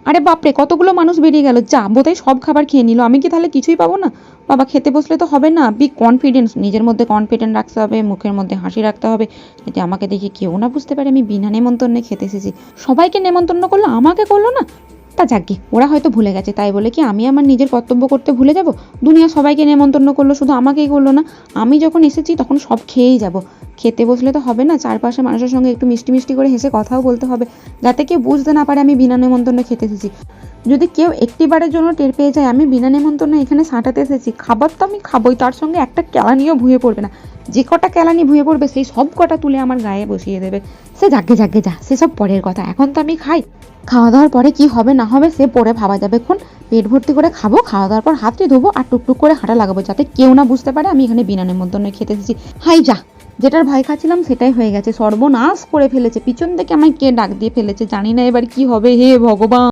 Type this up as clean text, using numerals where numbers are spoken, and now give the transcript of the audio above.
আরে বাপরে, কতগুলো মানুষ বেরিয়ে গেল, যা বোধহয় সব খাবার খেয়ে নিল, আমি কি তাহলে কিছুই পাবো না? বাবা, খেতে বসলে তো হবে না, বি কনফিডেন্স, নিজের মধ্যে কনফিডেন্ট রাখতে হবে, মুখের মধ্যে হাসি রাখতে হবে, যাতে আমাকে দেখে কেউ না বুঝতে পারে আমি বিনা নেমন্তন্নে খেতে এসেছি। সবাইকে নেমন্তন্ন করলো, আমাকে করলো না। তা যাকগে, ওরা হয়তো ভুলে গেছে, তাই বলে কি আমি আমার নিজের কর্তব্য করতে ভুলে যাব? দুনিয়া সবাইকে নেমন্তন্ন করলো, শুধু আমাকেই করলো না। আমি যখন এসেছি তখন সব খেয়েই যাব। খেতে বসলে তো হবে না, চারপাশে মানুষের সঙ্গে একটু মিষ্টি মিষ্টি করে হেসে কথাও বলতে হবে, যাতে কেউ বুঝতে না পারে আমি বিনা নেমন্তন্নে খেতে এসেছি। যদি কেউ একটিবারের জন্য টের পেয়ে যায় আমি বিনা নেমন্তন্নে এখানে সাঁটাতে এসেছি, খাবার তো আমি খাবোই, তার সঙ্গে একটা কেলানিও ভুঁয়ে পড়বে না। যে কটা কেলানি ভুঁয়ে পড়বে সেই সব কটা তুলে আমার গায়ে বসিয়ে দেবে। সে যাকে যাকে যা, সেসব পরের কথা, এখন তো আমি খাই। খাওয়া দাওয়ার পরে কি হবে না হবে সে পরে ভাবা যাবে, এখন পেট ভর্তি করে খাবো, খাওয়া দাওয়ার পর হাতটি ধোবো আর টুকটুক করে হাঁটা লাগাবো, যাতে কেউ না বুঝতে পারে আমি এখানে বিনা নেমন্তন্নে খেতে এসেছি। হাই যা, যেটার ভয় খাচ্ছিলাম সেটাই হয়ে গেছে, সর্বনাশ করে ফেলেছে, পিছন থেকে আমায় কে ডাক দিয়ে ফেলেছে, জানি না এবার কি হবে, হে ভগবান।